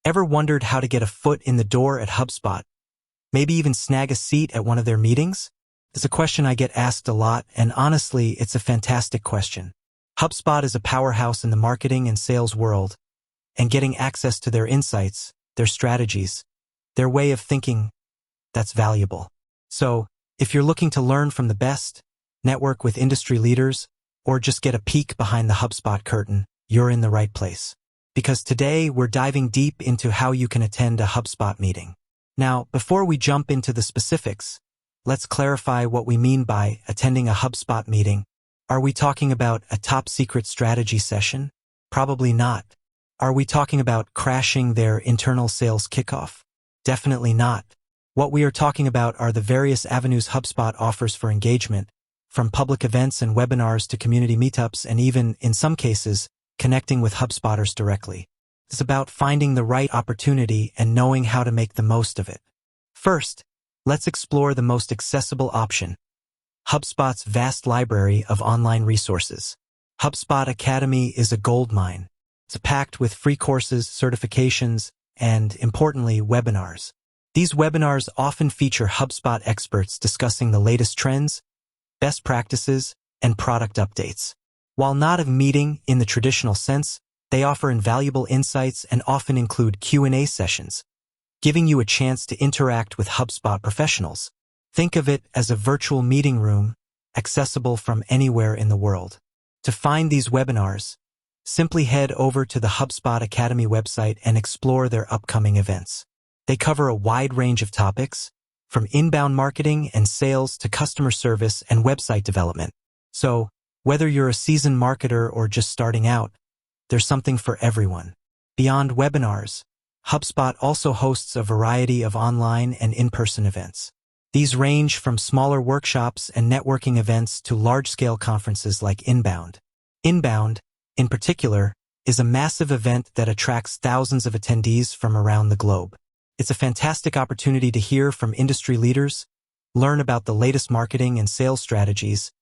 Ever wondered how to get a foot in the door at HubSpot? Maybe even snag a seat at one of their meetings? It's a question I get asked a lot, and honestly, it's a fantastic question. HubSpot is a powerhouse in the marketing and sales world, and getting access to their insights, their strategies, their way of thinking, that's valuable. So, if you're looking to learn from the best, network with industry leaders, or just get a peek behind the HubSpot curtain, you're in the right place. Because today, we're diving deep into how you can attend a HubSpot meeting. Now, before we jump into the specifics, let's clarify what we mean by attending a HubSpot meeting. Are we talking about a top-secret strategy session? Probably not. Are we talking about crashing their internal sales kickoff? Definitely not. What we are talking about are the various avenues HubSpot offers for engagement, from public events and webinars to community meetups and even, in some cases, connecting with HubSpotters directly. It's about finding the right opportunity and knowing how to make the most of it. First, let's explore the most accessible option, HubSpot's vast library of online resources. HubSpot Academy is a goldmine. It's packed with free courses, certifications, and, importantly, webinars. These webinars often feature HubSpot experts discussing the latest trends, best practices, and product updates. While not a meeting in the traditional sense, they offer invaluable insights and often include Q&A sessions, giving you a chance to interact with HubSpot professionals. Think of it as a virtual meeting room, accessible from anywhere in the world. To find these webinars, simply head over to the HubSpot Academy website and explore their upcoming events. They cover a wide range of topics, from inbound marketing and sales to customer service and website development. So, whether you're a seasoned marketer or just starting out, there's something for everyone. Beyond webinars, HubSpot also hosts a variety of online and in-person events. These range from smaller workshops and networking events to large-scale conferences like Inbound. Inbound, in particular, is a massive event that attracts thousands of attendees from around the globe. It's a fantastic opportunity to hear from industry leaders, learn about the latest marketing and sales strategies,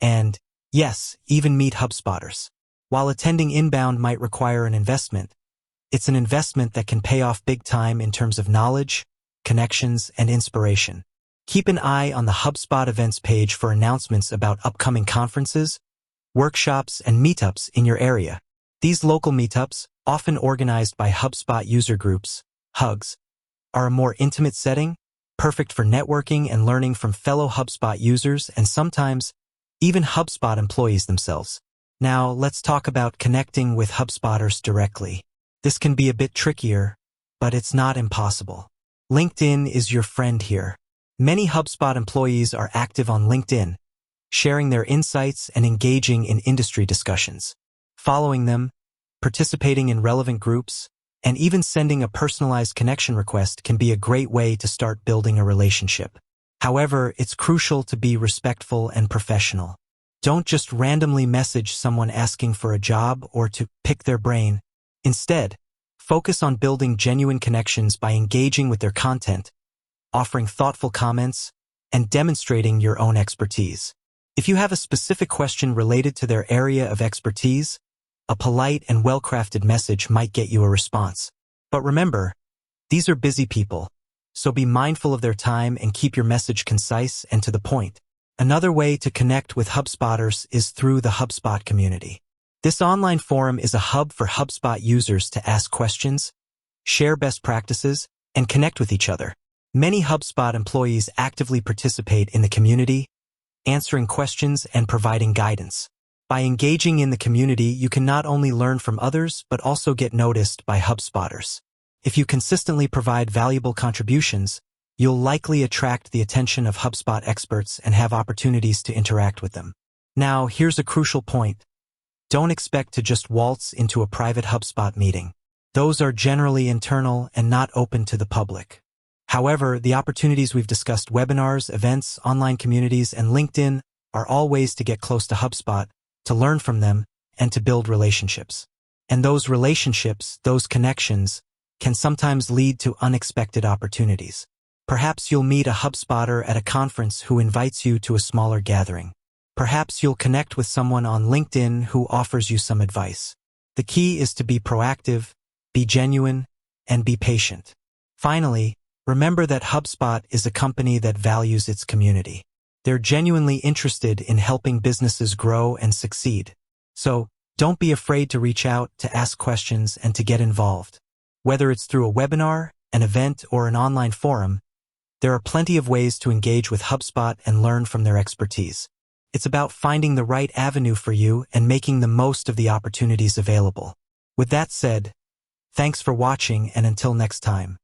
and, yes, even meet HubSpotters. While attending Inbound might require an investment, it's an investment that can pay off big time in terms of knowledge, connections, and inspiration. Keep an eye on the HubSpot events page for announcements about upcoming conferences, workshops, and meetups in your area. These local meetups, often organized by HubSpot user groups, Hugs, are a more intimate setting, perfect for networking and learning from fellow HubSpot users and sometimes even HubSpot employees themselves. Now, let's talk about connecting with HubSpotters directly. This can be a bit trickier, but it's not impossible. LinkedIn is your friend here. Many HubSpot employees are active on LinkedIn, sharing their insights and engaging in industry discussions. Following them, participating in relevant groups, and even sending a personalized connection request can be a great way to start building a relationship. However, it's crucial to be respectful and professional. Don't just randomly message someone asking for a job or to pick their brain. Instead, focus on building genuine connections by engaging with their content, offering thoughtful comments, and demonstrating your own expertise. If you have a specific question related to their area of expertise, a polite and well-crafted message might get you a response. But remember, these are busy people, so be mindful of their time and keep your message concise and to the point. Another way to connect with HubSpotters is through the HubSpot community. This online forum is a hub for HubSpot users to ask questions, share best practices, and connect with each other. Many HubSpot employees actively participate in the community, answering questions and providing guidance. By engaging in the community, you can not only learn from others, but also get noticed by HubSpotters. If you consistently provide valuable contributions, you'll likely attract the attention of HubSpot experts and have opportunities to interact with them. Now, here's a crucial point. Don't expect to just waltz into a private HubSpot meeting. Those are generally internal and not open to the public. However, the opportunities we've discussed, webinars, events, online communities, and LinkedIn, are all ways to get close to HubSpot, to learn from them, and to build relationships. And those relationships, those connections, can sometimes lead to unexpected opportunities. Perhaps you'll meet a HubSpotter at a conference who invites you to a smaller gathering. Perhaps you'll connect with someone on LinkedIn who offers you some advice. The key is to be proactive, be genuine, and be patient. Finally, remember that HubSpot is a company that values its community. They're genuinely interested in helping businesses grow and succeed. So, don't be afraid to reach out, to ask questions, and to get involved. Whether it's through a webinar, an event, or an online forum, there are plenty of ways to engage with HubSpot and learn from their expertise. It's about finding the right avenue for you and making the most of the opportunities available. With that said, thanks for watching, and until next time.